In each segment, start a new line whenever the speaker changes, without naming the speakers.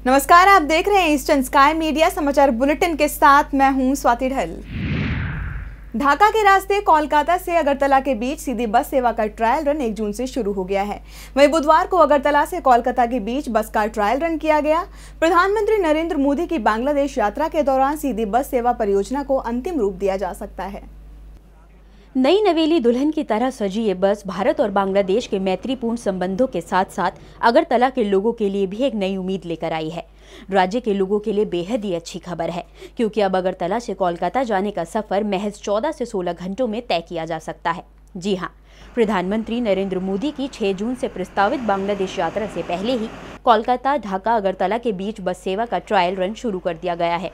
नमस्कार, आप देख रहे हैं ईस्टर्न स्काई मीडिया समाचार बुलेटिन के साथ मैं हूं स्वाति ढल। ढाका के रास्ते कोलकाता से अगरतला के बीच सीधी बस सेवा का ट्रायल रन 1 जून से शुरू हो गया है। वहीं बुधवार को अगरतला से कोलकाता के बीच बस का ट्रायल रन किया गया। प्रधानमंत्री नरेंद्र मोदी की बांग्लादेश यात्रा के दौरान सीधी बस सेवा परियोजना को अंतिम रूप दिया जा सकता है।
नई नवेली दुल्हन की तरह सजी ये बस भारत और बांग्लादेश के मैत्रीपूर्ण संबंधों के साथ साथ अगरतला के लोगों के लिए भी एक नई उम्मीद लेकर आई है। राज्य के लोगों के लिए बेहद ही अच्छी खबर है, क्योंकि अब अगरतला से कोलकाता जाने का सफर महज 14 से 16 घंटों में तय किया जा सकता है। जी हाँ, प्रधानमंत्री नरेंद्र मोदी की 6 जून से प्रस्तावित बांग्लादेश यात्रा से पहले ही कोलकाता ढाका अगरतला के बीच बस सेवा का ट्रायल रन शुरू कर दिया गया है।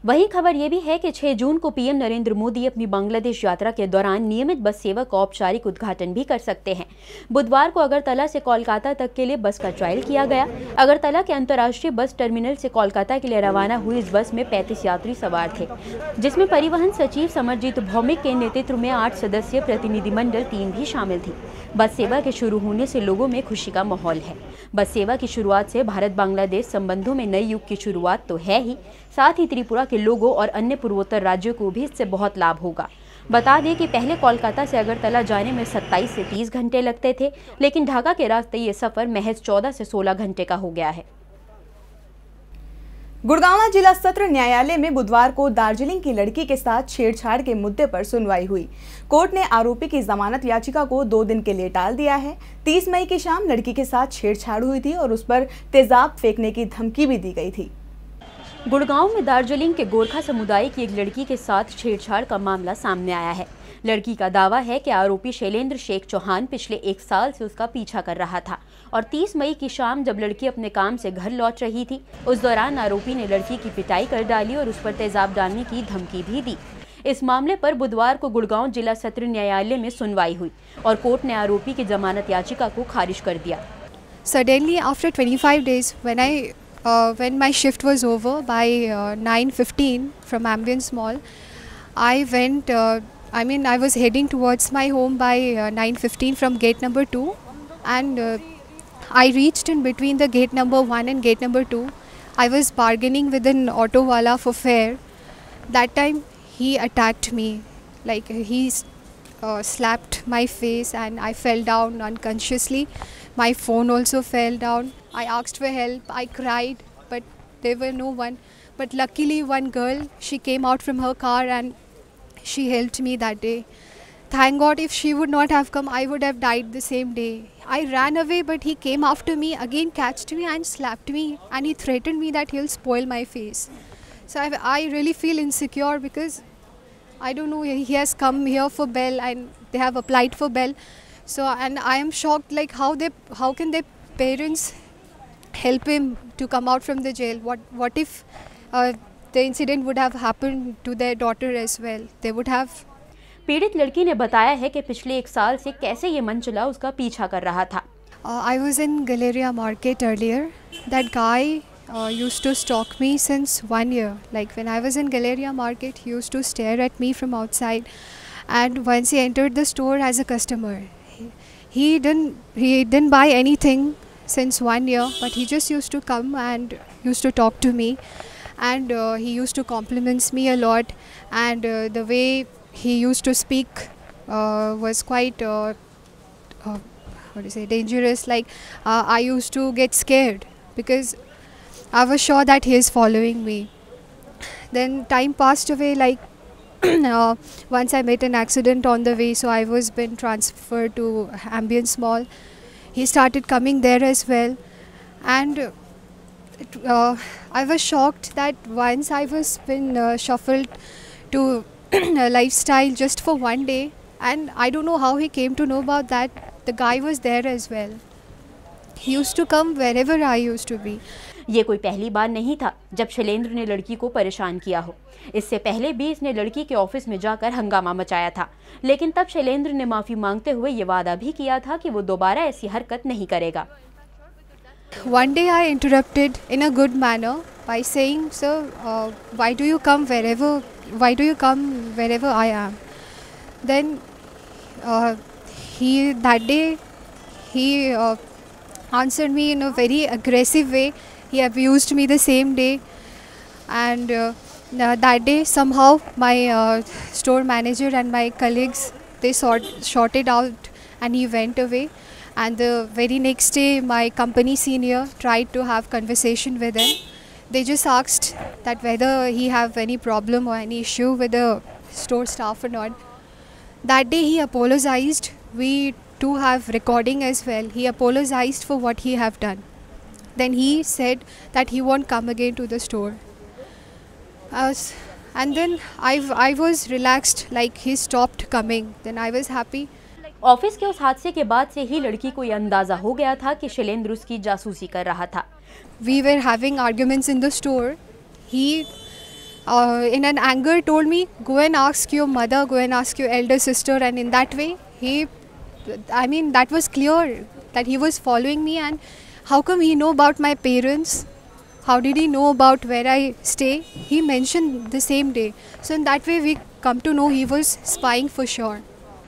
वहीं खबर यह भी है कि 6 जून को पीएम नरेंद्र मोदी अपनी बांग्लादेश यात्रा के दौरान नियमित बस सेवा का औपचारिक उद्घाटन भी कर सकते हैं। बुधवार को अगरतला से कोलकाता तक के लिए बस का ट्रायल किया गया। अगरतला के अंतर्राष्ट्रीय बस टर्मिनल से कोलकाता के लिए रवाना हुई इस बस में 35 यात्री सवार थे, जिसमें परिवहन सचिव समरजीत भौमिक के नेतृत्व में 8 सदस्यीय प्रतिनिधिमंडल टीम भी शामिल थी। बस सेवा के शुरू होने से लोगों में खुशी का माहौल है। बस सेवा की शुरुआत से भारत बांग्लादेश संबंधों में नए युग की शुरुआत तो है ही, साथ ही त्रिपुरा के लोगों और अन्य पूर्वोत्तर राज्यों को भी इससे बहुत लाभ होगा। बता दें कि पहले कोलकाता से अगरतला जाने में 27 से 30 घंटे लगते थे, लेकिन ढाका के रास्ते ये सफर महज 14 से 16 घंटे का हो गया है।
गुड़गांव जिला सत्र न्यायालय में बुधवार को दार्जिलिंग की लड़की के साथ छेड़छाड़ के मुद्दे पर सुनवाई हुई। कोर्ट ने आरोपी की जमानत याचिका को 2 दिन के लिए टाल दिया है। 30 मई की शाम लड़की के साथ छेड़छाड़ हुई थी और उस पर तेजाब फेंकने की धमकी भी दी गई थी।
गुड़गांव में दार्जिलिंग के गोरखा समुदाय की एक लड़की के साथ छेड़छाड़ का मामला सामने आया है। लड़की का दावा है कि आरोपी शैलेंद्र शेख चौहान पिछले 1 साल से उसका पीछा कर रहा था और 30 मई की शाम जब लड़की अपने काम से घर लौट रही थी, उस दौरान आरोपी ने लड़की की पिटाई कर डाली और उस पर तेजाब डालने की धमकी भी दी। इस मामले पर बुधवार को गुड़गांव जिला सत्र न्यायालय में सुनवाई हुई और कोर्ट ने आरोपी की जमानत याचिका को खारिज कर दिया।
Suddenly, after 25 days, when my shift was over by 9:15 from Ambience Mall, I went. I was heading towards my home by 9:15 from gate number 2, and I reached in between the gate number 1 and gate number 2. I was bargaining with an auto wala for fare. That time he attacked me, like he slapped my face and I fell down unconsciously. My phone also fell down. I asked for help. I cried, but there were no one. But luckily one girl, she came out from her car and she helped me that day. Thank God, if she would not have come, I would have died the same day. I ran away, but he came after me, again catched me and slapped me, and he threatened me that he'll spoil my face. So I really feel insecure because I don't know, he has come here for bail and they have applied for bail. So, and I am shocked, like how can their parents help him to come out from the jail? What if the incident would have happened to their daughter as well? They would have.
पीड़ित लड़की ने बताया है कि पिछले 1 साल से कैसे ये मनचला उसका पीछा कर रहा था।
I was in Galleria Market earlier. That guy used to stalk me since 1 year. Like when I was in Galleria Market, he used to stare at me from outside. And once he entered the store as a customer, he didn't buy anything since 1 year, but he just used to come and used to talk to me, and he used to compliment me a lot, and the way he used to speak was quite dangerous. Like I used to get scared because I was sure that he is following me. Then time passed away, like once I met an accident on the way, so I was been transferred to Ambience Mall. He started coming there as well, and I was shocked that once I was been shuffled to a lifestyle just for 1 day, and I don't know how he came to know about that. The guy was there as well. He used to come wherever I used to be.
ये कोई पहली बार नहीं था जब शैलेंद्र ने लड़की को परेशान किया हो। इससे पहले भी इसने लड़की के ऑफिस में जाकर हंगामा मचाया था, लेकिन तब शैलेंद्र ने माफी मांगते हुए ये वादा भी किया था कि वो दोबारा ऐसी हरकत नहीं करेगा।
One day I interrupted in a good manner by saying, "Sir, why do you come wherever I am?" Then that day he answered me in a very aggressive way. He abused me the same day, and that day somehow my store manager and my colleagues, they sorted out, and he went away. And the very next day my company senior tried to have conversation with him. They just asked that whether he have any problem or any issue with the store staff or not. That day he apologized. We too have recording as well. He apologized for what he have done. Then he said that he won't come again to the store. And then I was relaxed, like he stopped coming. Then I was happy.
Office के उस हादसे के बाद से ही लड़की को यह अंदाजा हो गया था कि शैलेंद्र उसकी जासूसी कर रहा था।
We were having arguments in the store. He in an anger told me, go and ask your mother, go and ask your elder sister, and in that way that was clear that he was following me. And how come he know about my parents? How did he know about where I stay? He mentioned the same day. So in that way we come to know he was spying for sure.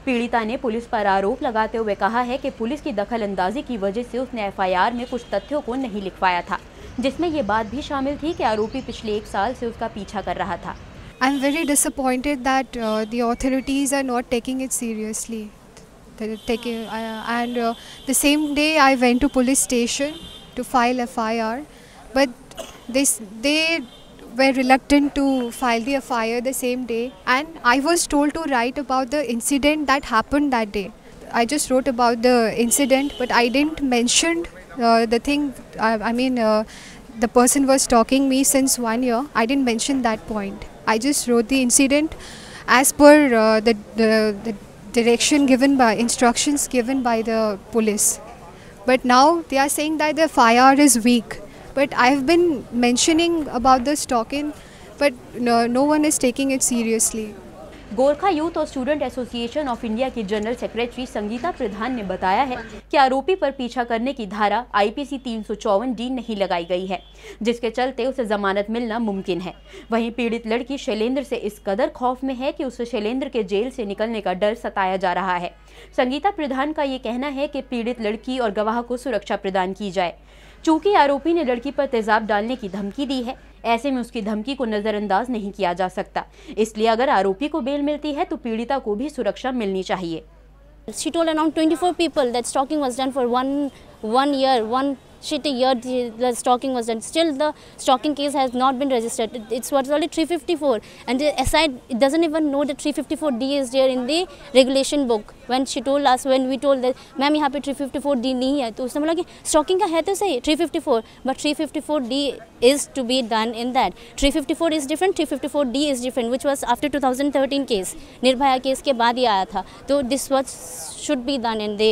पीड़िता ने police पर आरोप लगाते हुए कहा है कि police की दखल अंदाजी की वजह से उसने एफआईआर में कुछ तथ्यों को नहीं लिखवाया था, जिसमें ये बात भी शामिल थी कि आरोपी पिछले 1 साल से उसका पीछा कर रहा था।
I'm very disappointed that the authorities are not taking it seriously. The same day I went to police station to file FIR, but they were reluctant to file the FIR the same day, and I was told to write about the incident that happened that day. I just wrote about the incident, but I didn't mention the thing. The person was stalking me since 1 year. I didn't mention that point. I just wrote the incident as per the direction given by instructions given by the police. But now they are saying that the FIR is weak. But I have been mentioning about the stalking, but no one is taking it seriously.
Gorkha youth और student association of India की general secretary Sangeeta प्रधान ने बताया है कि आरोपी पर पीछा करने की धारा आईपीसी 354D नहीं लगाई गई है, जिसके चलते उसे जमानत मिलना मुमकिन है। वहीं पीड़ित लड़की शैलेंद्र से इस कदर खौफ में है कि उसे शैलेंद्र के जेल से निकलने का डर सताया जा रहा है। संगीता प्रधान का ये कहना है कि पीड़ित लड़की और गवाह को सुरक्षा प्रदान की जाए। चूंकि आरोपी ने लड़की पर तेजाब डालने की धमकी दी है, ऐसे में उसकी धमकी को नजरअंदाज नहीं किया जा सकता, इसलिए अगर आरोपी को बेल मिलती है तो पीड़िता को भी सुरक्षा मिलनी चाहिए।
She told around 24 people that stalking was done for one year, one shitty year the stalking was done. Still the stalking case has not been registered. It's what's only 354, and aside it doesn't even know that 354D is there in the regulation book. When she told us, when we told that ma'am यहाँ पे 354D नहीं है, तो उसने बोला कि stalking का है तो सही 354, but 354D is to be done in that. 354 is different, 354D is different, which was after 2013 case, Nirbhaya case के बाद ही आया था, तो this was should be done in the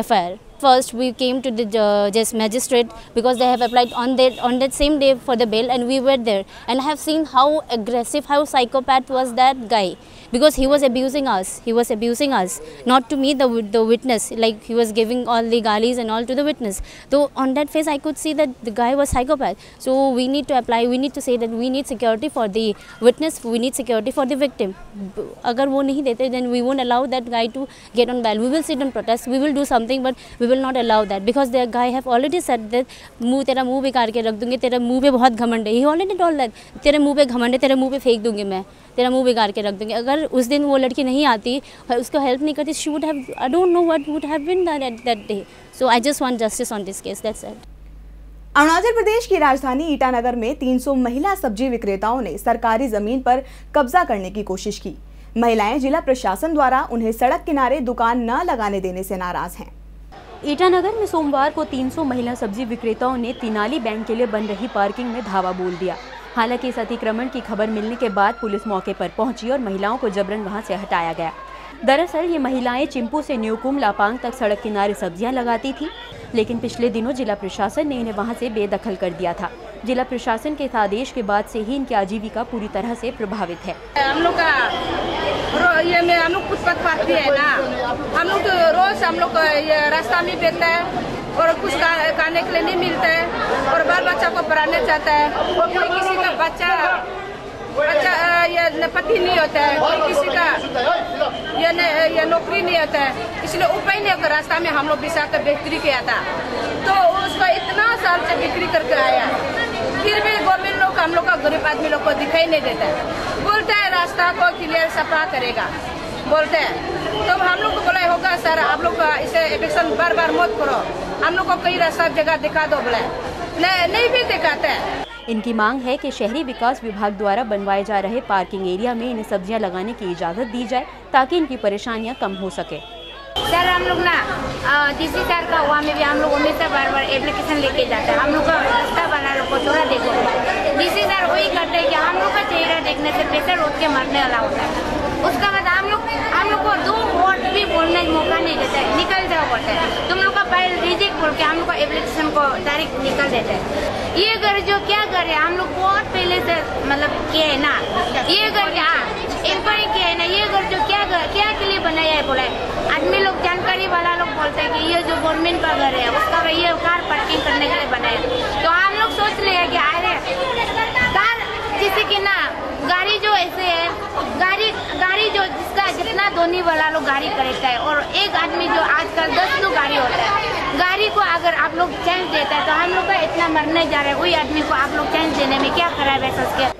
FIR. First we came to the just magistrate because they have applied on that same day for the bail, and we were there, and I have seen how aggressive, how psychopath was that guy, because he was abusing us. He was abusing us, not to me, the witness, like he was giving all the galis and all to the witness. So on that face I could see that the guy was psychopath. So we need to apply, we need to say that we need security for the witness, we need security for the victim. Agar wo nahi dete, then we won't allow that guy to get on bail. We will sit and protest, we will do something, but we will not allow that, because the guy have already said that तेरा मुंह बिगाड़ के रख दूंगी, तेरे मुंह पे बहुत घमंड है. He already told that तेरे मुंह पे घमंड है, तेरे मुंह पे फेंक दूंगी मैं, तेरा मुंह बिगाड़ के रख दूंगी. अगर उस दिन वो लड़की नहीं आती, उसको हेल्प नहीं करती, she would have, I don't know what would have been done at that day. So I just want justice on this case. That's it.
Arunachal Pradesh की राजधानी ईटानगर में 300 महिला सब्जी विक्रेताओं ने सरकारी जमीन पर कब्जा करने की कोशिश की। महिलाएं जिला प्रशासन द्वारा उन्हें सड़क किनारे दुकान न लगाने देने से नाराज हैं।
ईटानगर में सोमवार को 300 महिला सब्जी विक्रेताओं ने तिनाली बैंक के लिए बन रही पार्किंग में धावा बोल दिया। हालांकि इस अतिक्रमण की खबर मिलने के बाद पुलिस मौके पर पहुंची और महिलाओं को जबरन वहां से हटाया गया। दरअसल ये महिलाएं चिंपू से न्यूकुम लापांग तक सड़क किनारे सब्जियां लगाती थी, लेकिन पिछले दिनों जिला प्रशासन ने इन्हें वहां से बेदखल कर दिया था। जिला प्रशासन के इस आदेश के बाद से ही इनकी आजीविका पूरी तरह से प्रभावित है।
हम लोग फुटपाथ पाती है ना, हम लोग रोज रास्ता में बैठता है और कुछ खाने के लिए नहीं मिलता है, और बाल बच्चा को पढ़ाने चाहता है, और कोई किसी का बच्चा ये पति नहीं होता है, कोई किसी का ये नौकरी नहीं होता है, इसलिए उपाय नहीं होकर रास्ता में हम लोग बिसा कर बिक्री किया था। तो उसको इतना साल से बिक्री करके आया, गरीब आदमी लोग को दिखाई नहीं देता है। बोलते हैं रास्ता को क्लियर सफा करेगा बोलते हैं, तो हम लोग को बोला होगा सर आप लोग इसे इलेक्शन बार बार मत करो, हम लोग को कई रास्ता जगह दिखा दो बोले, नहीं भी दिखाते हैं।
इनकी मांग है कि शहरी विकास विभाग द्वारा बनवाए जा रहे पार्किंग एरिया में इन्हें सब्जियां लगाने की इजाज़त दी जाए ताकि इनकी परेशानियां कम हो सके।
सर हम लोग ना डीसी सर का हुआ में भी हम लोग हमेशा बार बार एप्लीकेशन लेके जाते हैं, हम लोग का रास्ता बना को थोड़ा देखो। डीसी सर वही करते हैं कि हम लोग का चेहरा देखने से प्रेशर उठ के मरने वाला होता है। उसका बाद हम लोग को 2 वोट भी बोलने का मौका नहीं देता है, निकल जाओ बोलते हैं, तुम लोग का फाइल रिजेक्ट बोल के हम लोग का एप्लीकेशन को डायरेक्ट निकल देते हैं। ये घर जो क्या कर रहे हम लोग बहुत पहले से मतलब किया है ना, ये घर इंक्वायरी किया है ना, ये घर जो क्या के लिए बनाया है बोला है। आदमी लोग जानकारी वाला लोग बोलते हैं कि ये जो गवर्नमेंट का घर है उसका ये कार पार्किंग करने के लिए बनाया है। तो हम लोग सोच रहे कि अरे कार जैसे कि ना गाड़ी जो ऐसे है, गाड़ी जो जिसका जितना धोनी वाला लोग गाड़ी खरीदता है और एक आदमी जो आजकल 10 लोग गाड़ी होता है, गाड़ी को अगर आप लोग चेंज देता है तो हम लोग का इतना मरने जा रहा है, वही आदमी को आप लोग चेंज देने में क्या खराब है सोच के।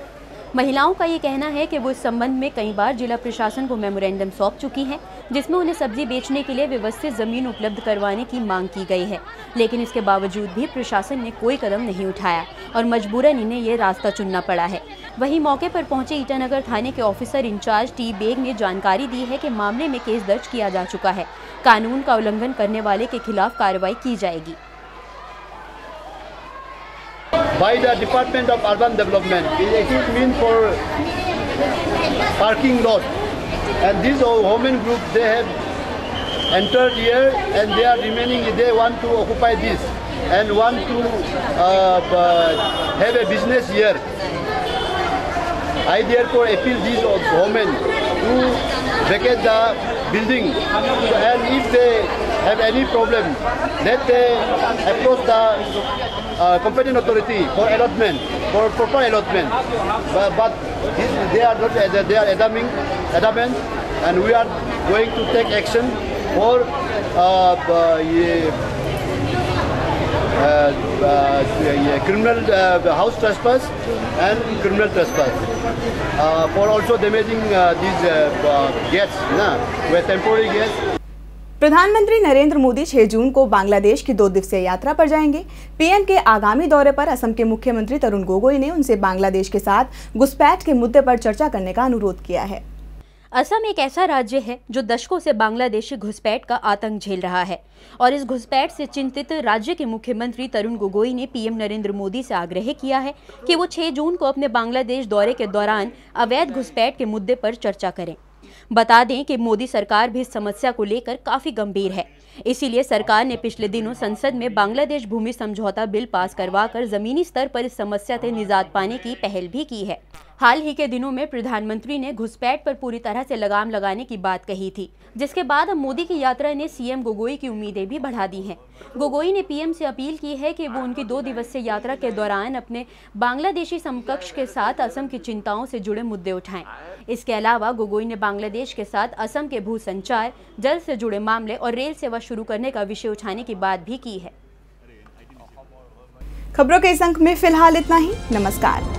महिलाओं का ये कहना है कि वो इस संबंध में कई बार जिला प्रशासन को मेमोरेंडम सौंप चुकी हैं, जिसमें उन्हें सब्जी बेचने के लिए व्यवस्थित जमीन उपलब्ध करवाने की मांग की गई है, लेकिन इसके बावजूद भी प्रशासन ने कोई कदम नहीं उठाया और मजबूरन इन्हें ये रास्ता चुनना पड़ा है। वहीं मौके पर पहुंचे ईटानगर थाने के ऑफिसर इंचार्ज टी बेग ने जानकारी दी है कि मामले में केस दर्ज किया जा चुका है, कानून का उल्लंघन करने वाले के खिलाफ कार्रवाई की जाएगी।
By the Department of Urban Development, it is meant for parking lot, and this women group they have entered here and they are remaining. They want to occupy this and want to have a business here. I therefore appeal these women to vacate the building, and if they have any problem, let they approach the competent authority for allotment, for proper allotment. But they are not. They are adamant, and we are going to take action for criminal house trespass and criminal trespass. For also damaging these gates, were temporary gates.
प्रधानमंत्री नरेंद्र मोदी 6 जून को बांग्लादेश की 2 दिवसीय यात्रा पर जाएंगे। PM के आगामी दौरे पर असम के मुख्यमंत्री तरुण गोगोई ने उनसे बांग्लादेश के साथ घुसपैठ के मुद्दे पर चर्चा करने का अनुरोध किया है।
असम एक ऐसा राज्य है जो दशकों से बांग्लादेशी घुसपैठ का आतंक झेल रहा है और इस घुसपैठ से चिंतित राज्य के मुख्यमंत्री तरुण गोगोई ने पीएम नरेंद्र मोदी से आग्रह किया है कि वो 6 जून को अपने बांग्लादेश दौरे के दौरान अवैध घुसपैठ के मुद्दे पर चर्चा करें। बता दें कि मोदी सरकार भी इस समस्या को लेकर काफी गंभीर है, इसीलिए सरकार ने पिछले दिनों संसद में बांग्लादेश भूमि समझौता बिल पास करवाकर जमीनी स्तर पर इस समस्या से निजात पाने की पहल भी की है। हाल ही के दिनों में प्रधानमंत्री ने घुसपैठ पर पूरी तरह से लगाम लगाने की बात कही थी, जिसके बाद अब मोदी की यात्रा ने सीएम गोगोई की उम्मीदें भी बढ़ा दी हैं। गोगोई ने पीएम से अपील की है कि वो उनकी 2 दिवसीय यात्रा के दौरान अपने बांग्लादेशी समकक्ष के साथ असम की चिंताओं से जुड़े मुद्दे उठाएं। इसके अलावा गोगोई ने बांग्लादेश के साथ असम के भू संचार, जल से जुड़े मामले और रेल सेवा शुरू करने का विषय उठाने की बात भी की है।
खबरों के इस अंक में फिलहाल इतना ही। नमस्कार।